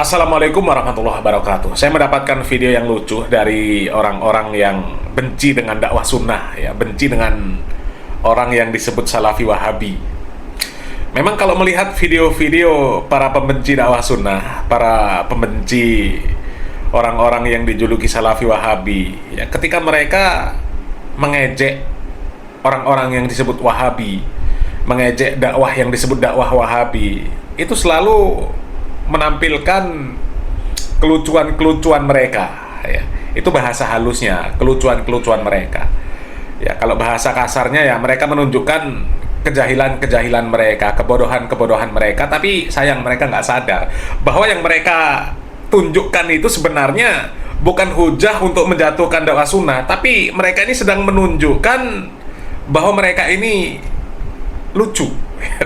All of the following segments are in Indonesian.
Assalamualaikum warahmatullahi wabarakatuh. Saya mendapatkan video yang lucu dari orang-orang yang benci dengan dakwah sunnah, ya, benci dengan orang yang disebut Salafi Wahabi. Memang kalau melihat video-video para pembenci dakwah sunnah, para pembenci orang-orang yang dijuluki Salafi Wahabi, ya, ketika mereka mengejek orang-orang yang disebut Wahabi, mengejek dakwah yang disebut dakwah Wahabi, itu selalu menampilkan kelucuan-kelucuan mereka, ya. Itu bahasa halusnya, kelucuan-kelucuan mereka. Ya, kalau bahasa kasarnya ya mereka menunjukkan kejahilan-kejahilan mereka, kebodohan-kebodohan mereka, tapi sayang mereka nggak sadar bahwa yang mereka tunjukkan itu sebenarnya bukan hujah untuk menjatuhkan dakwah sunnah, tapi mereka ini sedang menunjukkan bahwa mereka ini lucu,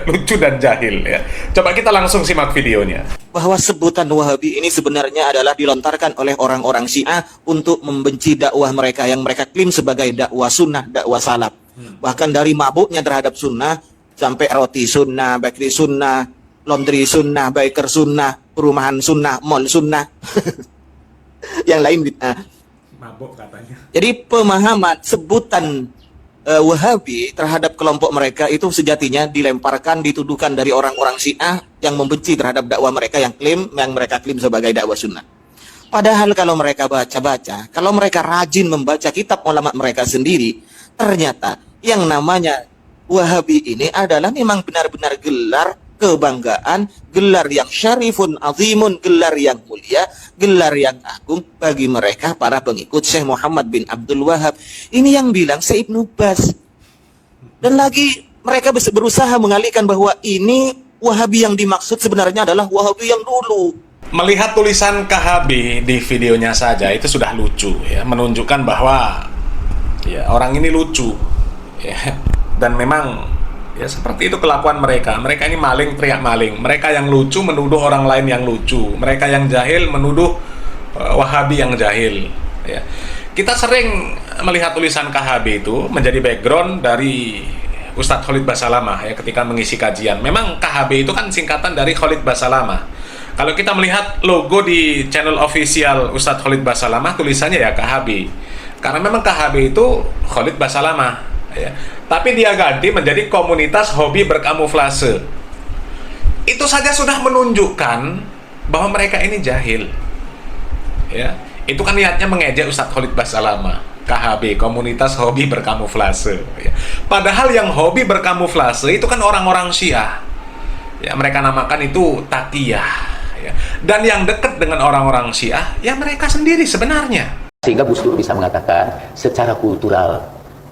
lucu dan jahil, ya. Coba kita langsung simak videonya. Bahwa sebutan Wahabi ini sebenarnya adalah dilontarkan oleh orang-orang Syiah untuk membenci dakwah mereka yang mereka klaim sebagai dakwah sunnah, dakwah salaf. Bahkan dari mabuknya terhadap sunnah sampai roti sunnah, bakery sunnah, laundry sunnah, biker sunnah, perumahan sunnah, mall sunnah, yang lain. Mabuk katanya. Jadi pemahaman sebutan Wahabi terhadap kelompok mereka itu sejatinya dilemparkan, dituduhkan dari orang-orang Syiah yang membenci terhadap dakwah mereka yang mereka klaim sebagai dakwah sunnah. Padahal kalau mereka baca-baca, kalau mereka rajin membaca kitab ulama mereka sendiri, ternyata yang namanya Wahabi ini adalah memang benar-benar gelar kebanggaan, gelar yang syarifun azimun, gelar yang mulia, gelar yang agung bagi mereka para pengikut Syekh Muhammad bin Abdul Wahab. Ini yang bilang Syekh Ibnu Baz. Dan lagi mereka berusaha mengalihkan bahwa ini Wahabi yang dimaksud sebenarnya adalah Wahabi yang dulu. Melihat tulisan KHB di videonya saja itu sudah lucu, ya, menunjukkan bahwa ya orang ini lucu, ya. Dan memang ya seperti itu kelakuan mereka. Mereka ini maling teriak maling. Mereka yang lucu menuduh orang lain yang lucu. Mereka yang jahil menuduh Wahabi yang jahil, ya. Kita sering melihat tulisan KHB itu menjadi background dari Ustadz Khalid Basalamah, ya, ketika mengisi kajian. Memang KHB itu kan singkatan dari Khalid Basalamah. Kalau kita melihat logo di channel official Ustadz Khalid Basalamah, tulisannya ya KHB. Karena memang KHB itu Khalid Basalamah, ya. Tapi dia ganti menjadi komunitas hobi berkamuflase. Itu saja sudah menunjukkan bahwa mereka ini jahil, ya. Itu kan niatnya mengejek Ustadz Khalid Basalamah, KHB, komunitas hobi berkamuflase, ya. Padahal yang hobi berkamuflase itu kan orang-orang Syiah, ya. Mereka namakan itu taqiyah, ya. Dan yang dekat dengan orang-orang Syiah ya mereka sendiri sebenarnya. Sehingga Gus Dur bisa mengatakan secara kultural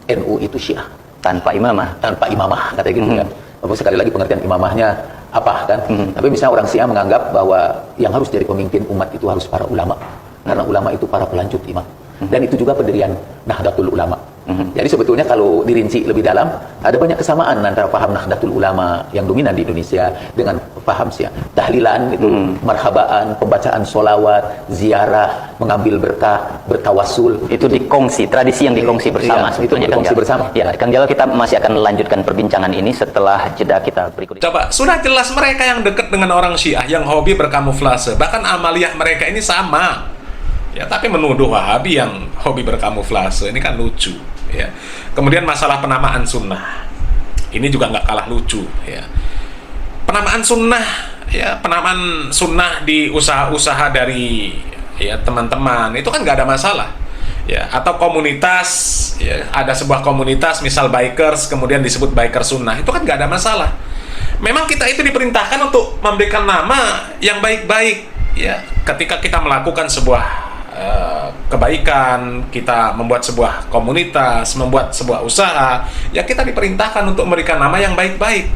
NU itu Syiah tanpa imamah, kata gitu kan. Walaupun sekali lagi pengertian imamahnya apa kan. Tapi misalnya orang Syiah menganggap bahwa yang harus jadi pemimpin umat itu harus para ulama, karena ulama itu para pelanjut imam. Dan itu juga pendirian Nahdlatul Ulama. Jadi sebetulnya kalau dirinci lebih dalam, ada banyak kesamaan antara paham Nahdlatul Ulama yang dominan di Indonesia dengan paham Syiah. Tahlilan itu, marhabaan, pembacaan solawat, ziarah, mengambil berkah, bertawasul. Itu dikongsi, tradisi yang dikongsi bersama. Iya, sebetulnya Kang Jalal. Bersama. Ya, Kang Jalal, kita masih akan melanjutkan perbincangan ini setelah jeda kita berikut ini. Coba, sudah jelas mereka yang dekat dengan orang Syiah, yang hobi berkamuflase. Bahkan amaliyah mereka ini sama, ya. Tapi menuduh Wahabi yang hobi berkamuflase, ini kan lucu, ya. Kemudian masalah penamaan sunnah, ini juga nggak kalah lucu, ya. Penamaan sunnah, ya, penamaan sunnah di usaha-usaha dari, ya, teman-teman itu kan nggak ada masalah, ya. Atau komunitas, ya, ada sebuah komunitas misal bikers kemudian disebut biker sunnah, itu kan nggak ada masalah. Memang kita itu diperintahkan untuk memberikan nama yang baik-baik, ya. Ketika kita melakukan sebuah kebaikan, kita membuat sebuah komunitas, membuat sebuah usaha, ya kita diperintahkan untuk memberikan nama yang baik-baik,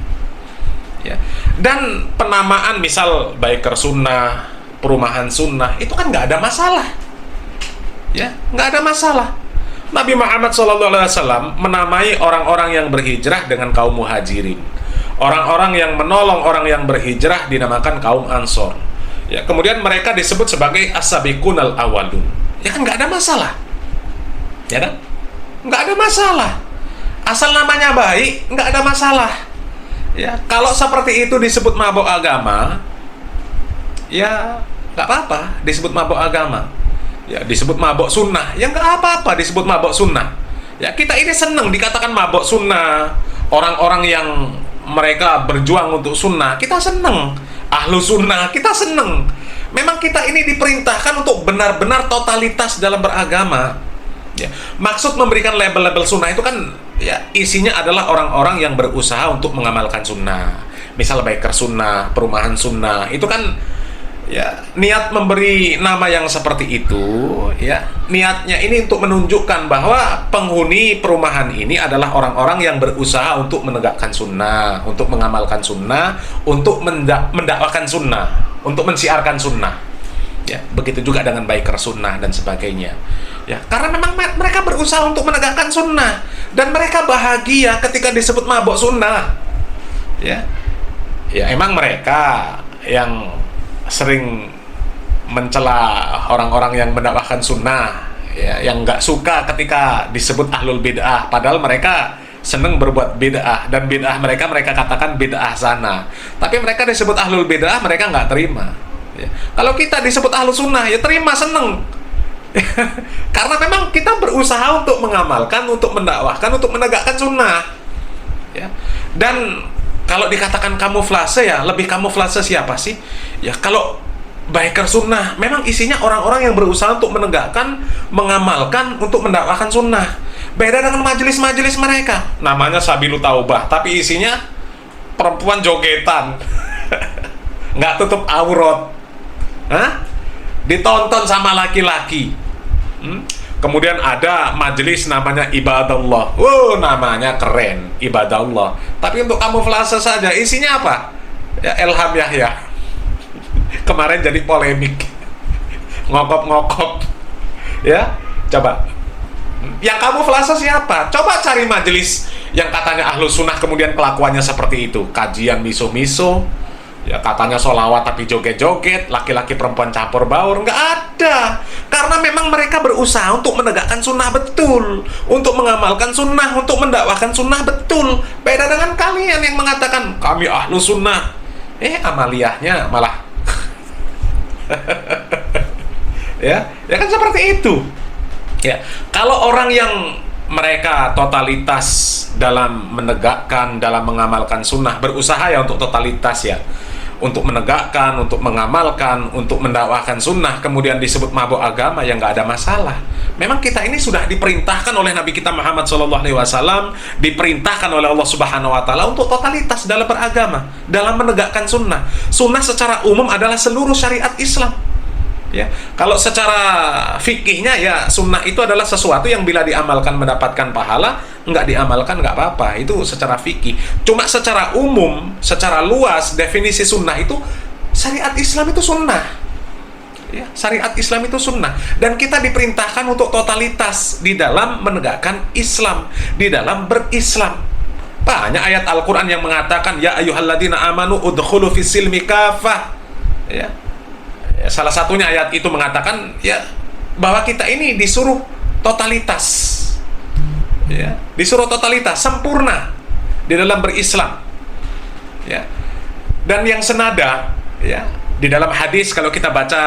ya. Dan penamaan misal biker sunnah, perumahan sunnah, itu kan nggak ada masalah, ya, nggak ada masalah. Nabi Muhammad SAW menamai orang-orang yang berhijrah dengan kaum muhajirin. Orang-orang yang menolong orang yang berhijrah dinamakan kaum ansor. Ya, kemudian mereka disebut sebagai as-sabiqun al-awwalun. Ya kan nggak ada masalah, ya kan? Nggak ada masalah. Asal namanya baik, nggak ada masalah. Ya, kalau seperti itu disebut mabuk agama, ya nggak apa-apa disebut mabuk agama. Ya, disebut mabuk sunnah, ya nggak apa-apa disebut mabuk sunnah. Ya, kita ini seneng dikatakan mabuk sunnah. Orang-orang yang mereka berjuang untuk sunnah, kita seneng. Ahlu sunnah, kita seneng. Memang kita ini diperintahkan untuk benar-benar totalitas dalam beragama. Ya, maksud memberikan label-label sunnah itu kan ya isinya adalah orang-orang yang berusaha untuk mengamalkan sunnah. Misal biker sunnah, perumahan sunnah, itu kan ya niat memberi nama yang seperti itu ya, niatnya ini untuk menunjukkan bahwa penghuni perumahan ini adalah orang-orang yang berusaha untuk menegakkan sunnah, untuk mengamalkan sunnah, untuk mendakwakan sunnah, untuk mensiarkan sunnah ya. Begitu juga dengan biker sunnah dan sebagainya ya, karena memang mereka berusaha untuk menegakkan sunnah dan mereka bahagia ketika disebut mabuk sunnah ya. Ya emang mereka yang sering mencela orang-orang yang mendakwahkan sunnah ya, yang nggak suka ketika disebut ahlul bid'ah, padahal mereka seneng berbuat bid'ah, dan bid'ah mereka katakan bid'ah sana, tapi mereka disebut ahlul bid'ah, mereka nggak terima ya. Kalau kita disebut ahlus sunnah ya terima, seneng karena memang kita berusaha untuk mengamalkan, untuk mendakwahkan, untuk menegakkan sunnah ya. Dan kalau dikatakan kamuflase ya, lebih kamuflase siapa sih? Ya kalau biker sunnah, memang isinya orang-orang yang berusaha untuk menegakkan, mengamalkan, untuk mendakwahkan sunnah. Beda dengan majelis-majelis mereka, namanya Sabilu Taubah, tapi isinya perempuan jogetan, nggak tutup aurat, ditonton sama laki-laki. Kemudian ada majelis namanya Ibadallah. Namanya keren, Ibadallah. Tapi untuk kamuflase saja, isinya apa? Ya Ilham Yahya. Kemarin jadi polemik. Ngokop-ngokop. Ya, coba. Yang kamuflase siapa? Coba cari majelis yang katanya ahlus sunnah kemudian kelakuannya seperti itu. Kajian miso-miso. Ya katanya sholawat tapi joget-joget, laki-laki perempuan campur baur, nggak ada. Karena memang mereka berusaha untuk menegakkan sunnah betul, untuk mengamalkan sunnah, untuk mendakwahkan sunnah betul. Beda dengan kalian yang mengatakan kami ahlu sunnah, amaliyahnya malah ya kan seperti itu. Ya, kalau orang yang mereka totalitas dalam menegakkan, dalam mengamalkan sunnah, berusaha ya untuk totalitas ya, untuk menegakkan, untuk mengamalkan, untuk mendakwahkan sunnah, kemudian disebut mabuk agama, ya nggak ada masalah. Memang kita ini sudah diperintahkan oleh Nabi kita Muhammad SAW, diperintahkan oleh Allah Subhanahu Wa Taala untuk totalitas dalam beragama, dalam menegakkan sunnah. Sunnah secara umum adalah seluruh syariat Islam. Ya, kalau secara fikihnya ya sunnah itu adalah sesuatu yang bila diamalkan mendapatkan pahala, nggak diamalkan nggak apa-apa, itu secara fikih. Cuma secara umum, secara luas definisi sunnah itu syariat Islam itu sunnah. Ya, syariat Islam itu sunnah, dan kita diperintahkan untuk totalitas di dalam menegakkan Islam, di dalam berislam. Banyak ayat Al-Quran yang mengatakan ya ayyuhalladzina amanu udkhulu fis silmi kafah. Ya. Salah satunya ayat itu mengatakan ya bahwa kita ini disuruh totalitas, ya, disuruh totalitas sempurna di dalam berislam, ya. Dan yang senada ya di dalam hadis, kalau kita baca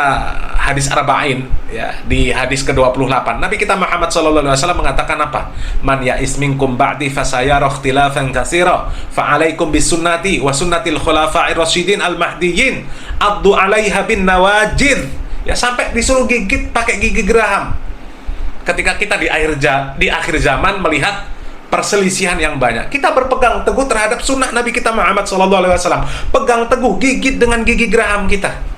hadis Arba'in ya, di hadis ke-28 Nabi kita Muhammad SAW mengatakan apa? Man ya'is minkum ba'di fasayara ikhtilafan katsira fa 'alaikum bisunnati wa sunnatil khulafa'ir rasyidin al-mahdiyyin addu 'alaiha bin nawajid. Ya, sampai disuruh gigit pakai gigi geraham. Ketika kita di akhir zaman melihat perselisihan yang banyak, kita berpegang teguh terhadap sunnah Nabi kita Muhammad SAW. Pegang teguh, gigit dengan gigi geraham kita.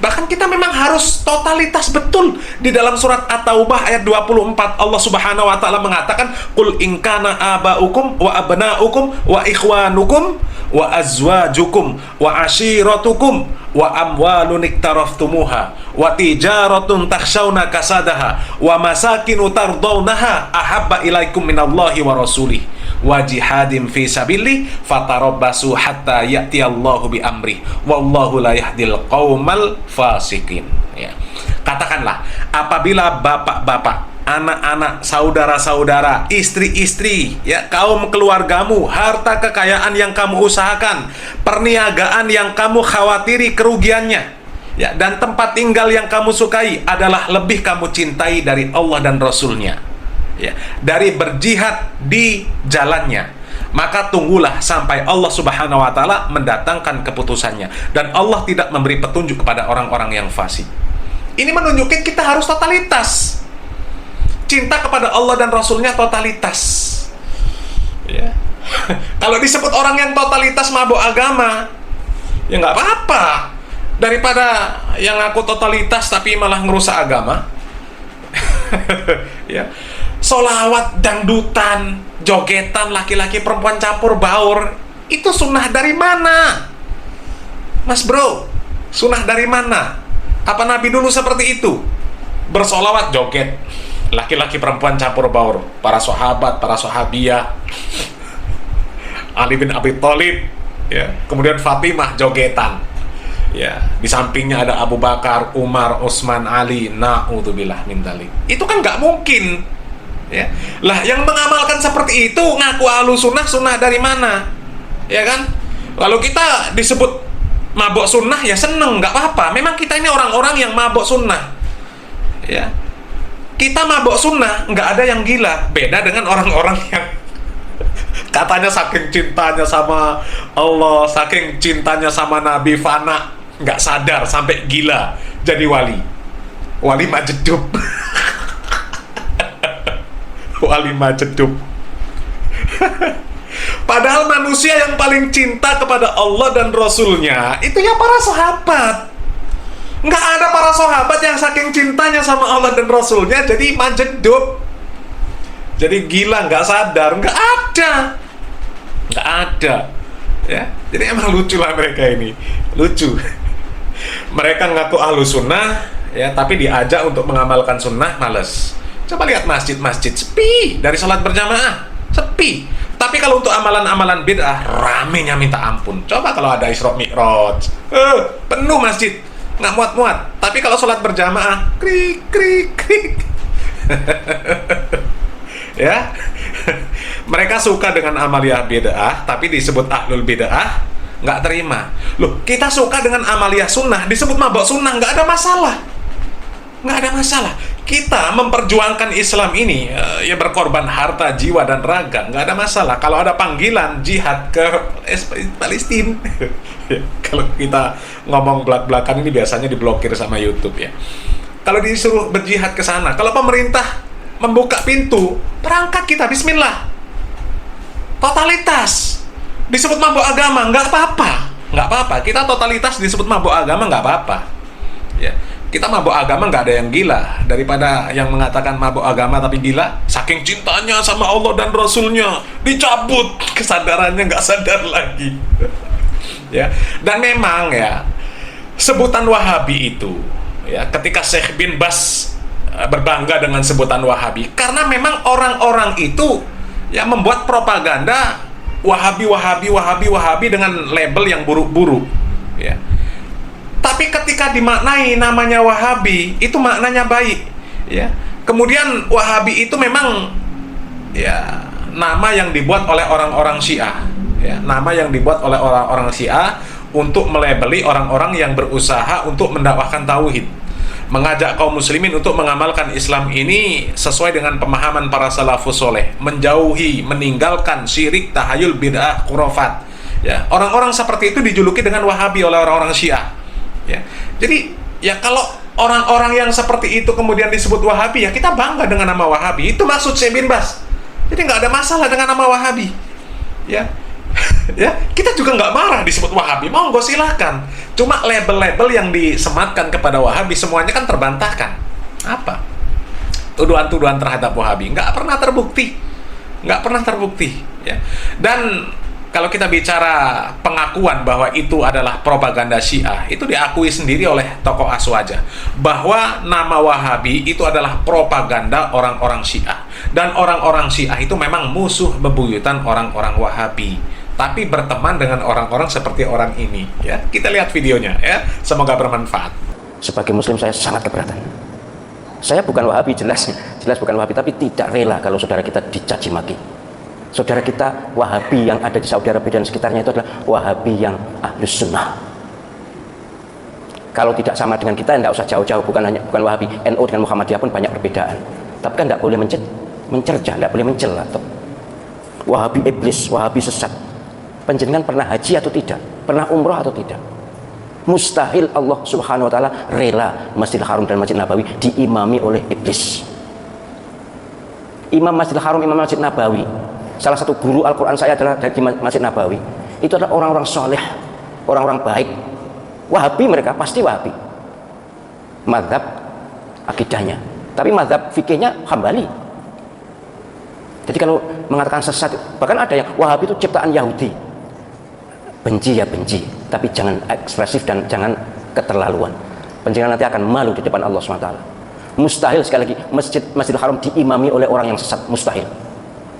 Bahkan kita memang harus totalitas betul. Di dalam surat At-Taubah ayat 24 Allah Subhanahu Wa Taala mengatakan, Qul in kana aba'ukum wa abna'ukum wa ikhwanukum wa azwajukum wa ashiratukum wa amwalun iktaraftumuha wa tijaratun takhshawna kasadaha wa masakinu tardawnaha ahabba ilaikum minallahi wa rasulih wa jihadin fi sabilillah fatarabbasu hatta ya'tiyallahu bi amri wallahu la yahdil qaumal fasikin. Ya. Katakanlah, apabila bapak-bapak, anak-anak, saudara-saudara, istri-istri, ya, kaum keluargamu, harta kekayaan yang kamu usahakan, perniagaan yang kamu khawatiri kerugiannya, ya, dan tempat tinggal yang kamu sukai adalah lebih kamu cintai dari Allah dan Rasulnya, ya, dari berjihad di jalannya. Maka tunggulah sampai Allah Subhanahu wa Ta'ala mendatangkan keputusannya, dan Allah tidak memberi petunjuk kepada orang-orang yang fasik. Ini menunjukkan kita harus totalitas. Cinta kepada Allah dan Rasulnya totalitas, ya. Kalau disebut orang yang totalitas mabuk agama, ya nggak apa-apa, daripada yang ngaku totalitas tapi malah ngerusak agama. Ya, solawat, dangdutan, jogetan, laki-laki perempuan campur baur, itu sunnah dari mana, Mas Bro? Sunnah dari mana? Apa Nabi dulu seperti itu? Bersolawat, joget, laki-laki perempuan campur baur, para sahabat, para sahabiyah, Ali bin Abi Thalib, ya, kemudian Fatimah jogetan, ya, di sampingnya ada Abu Bakar, Umar, Utsman, Ali, na'udzubillah min dzalik. Itu kan nggak mungkin, ya. Lah, yang mengamalkan seperti itu ngaku ahlus sunnah, sunnah dari mana, ya kan? Kalau kita disebut mabuk sunnah, ya seneng, nggak apa-apa. Memang kita ini orang-orang yang mabuk sunnah, ya. Kita mabuk sunnah, nggak ada yang gila. Beda dengan orang-orang yang katanya saking cintanya sama Allah, saking cintanya sama Nabi, fana, nggak sadar sampai gila jadi wali. Wali majedub. Wali majedub. Padahal manusia yang paling cinta kepada Allah dan Rasulnya itu ya para sahabat. Nggak ada para sahabat yang saking cintanya sama Allah dan Rasulnya jadi majedub, jadi gila, nggak sadar. Nggak ada, ya. Jadi emang lucu lah mereka ini, lucu. Mereka ngaku ahlus sunnah, ya, tapi diajak untuk mengamalkan sunnah males. Coba lihat masjid-masjid sepi dari sholat berjamaah, sepi. Tapi kalau untuk amalan-amalan bid'ah, ramenya minta ampun. Coba kalau ada Isra Mi'raj, penuh masjid, nggak muat-muat. Tapi kalau sholat berjamaah, krik, krik, krik. Ya, mereka suka dengan amaliyah bid'ah, tapi disebut ahlul bid'ah, nggak terima. Loh, kita suka dengan amaliyah sunnah, disebut mabuk sunnah, nggak ada masalah. Nggak ada masalah. Kita memperjuangkan Islam ini, ya, berkorban harta, jiwa, dan raga, nggak ada masalah. Kalau ada panggilan jihad ke Palestina, kalau kita ngomong belak-belakan ini biasanya diblokir sama YouTube, ya. Kalau disuruh berjihad ke sana, kalau pemerintah membuka pintu, berangkat kita, bismillah. Totalitas. Disebut mabuk agama, nggak apa-apa. Nggak apa-apa, kita totalitas disebut mabuk agama, nggak apa-apa, ya. Kita mabuk agama nggak ada yang gila daripada yang mengatakan mabuk agama tapi gila, saking cintanya sama Allah dan Rasulnya dicabut kesadarannya, nggak sadar lagi. Ya, dan memang, ya, sebutan Wahabi itu, ya, ketika Syekh bin Bas berbangga dengan sebutan Wahabi karena memang orang-orang itu, ya, membuat propaganda Wahabi dengan label yang buruk-buruk, ya. Tapi ketika dimaknai namanya Wahabi, itu maknanya baik, ya. Kemudian Wahabi itu memang, ya, nama yang dibuat oleh orang-orang Syiah, ya, nama yang dibuat oleh orang-orang Syiah untuk melabeli orang-orang yang berusaha untuk mendakwahkan tauhid, mengajak kaum muslimin untuk mengamalkan Islam ini sesuai dengan pemahaman para salafus soleh, menjauhi, meninggalkan syirik, tahayul, bid'ah, khurafat, ya. Orang-orang seperti itu dijuluki dengan Wahabi oleh orang-orang Syiah. Ya. Jadi, ya, kalau orang-orang yang seperti itu kemudian disebut Wahabi, ya kita bangga dengan nama Wahabi. Itu maksud Syekh bin Bas. Jadi nggak ada masalah dengan nama Wahabi, ya. Ya, kita juga nggak marah disebut Wahabi, monggo silahkan. Cuma label-label yang disematkan kepada Wahabi semuanya kan terbantahkan. Apa? Tuduhan-tuduhan terhadap Wahabi nggak pernah terbukti, ya. Dan kalau kita bicara pengakuan bahwa itu adalah propaganda Syiah, itu diakui sendiri oleh tokoh Aswaja bahwa nama Wahabi itu adalah propaganda orang-orang Syiah, dan orang-orang Syiah itu memang musuh bebuyutan orang-orang Wahabi, tapi berteman dengan orang-orang seperti orang ini, ya. Kita lihat videonya, ya. Semoga bermanfaat. Sebagai muslim saya sangat keberatan Saya bukan Wahabi, jelas bukan Wahabi, tapi tidak rela kalau saudara kita dicaci maki. Saudara kita Wahabi yang ada di Saudi Arabia dan sekitarnya itu adalah Wahabi yang Ahlus Sunnah. Kalau tidak sama dengan kita, tidak usah jauh-jauh, bukan Wahabi, NU dengan Muhammadiyah pun banyak perbedaan. Tapi kan tidak boleh mencerca, tidak boleh mencela. Wahabi iblis, Wahabi sesat. Panjenengan pernah haji atau tidak? Pernah umroh atau tidak? Mustahil Allah Subhanahu wa taala rela Masjidil Haram dan Masjid Nabawi diimami oleh iblis. Imam Masjidil Haram, Imam Masjid Nabawi, salah satu guru Al-Quran saya adalah dari Masjid Nabawi. Itu adalah orang-orang soleh, orang-orang baik. Wahabi mereka, pasti Wahabi. Mazhab akidahnya, tapi mazhab fikihnya Hambali. Jadi kalau mengatakan sesat, bahkan ada yang Wahabi itu ciptaan Yahudi. Benci ya benci, tapi jangan ekspresif dan jangan keterlaluan. Panjenengan nanti akan malu di depan Allah SWT. Mustahil, sekali lagi, Masjidil Haram diimami oleh orang yang sesat, mustahil.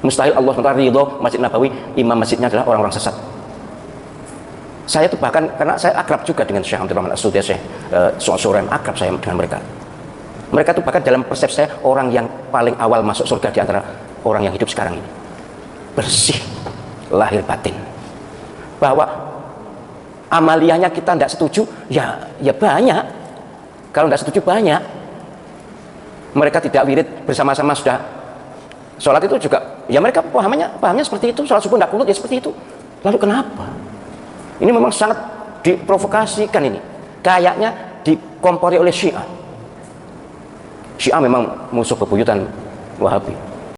Mustahil Allah SWT ridho Masjid Nabawi, imam masjidnya adalah orang-orang sesat. Saya itu bahkan, karena saya akrab juga dengan Syekh Abdul Rahman As-Sudi, Syekh So'osoren, akrab saya dengan mereka. Mereka itu bahkan dalam persepsi saya orang yang paling awal masuk surga di antara orang yang hidup sekarang ini. Bersih lahir batin. Bahwa amaliyahnya kita tidak setuju, ya banyak. Kalau tidak setuju banyak. Mereka tidak wirid bersama-sama sudah sholat itu juga, ya mereka pahamnya seperti itu. Sholat subuh tidak kunut ya seperti itu. Lalu kenapa? Ini memang sangat diprovokasikan ini. Kayaknya dikompori oleh Syiah. Syiah memang musuh bebuyutan Wahabi.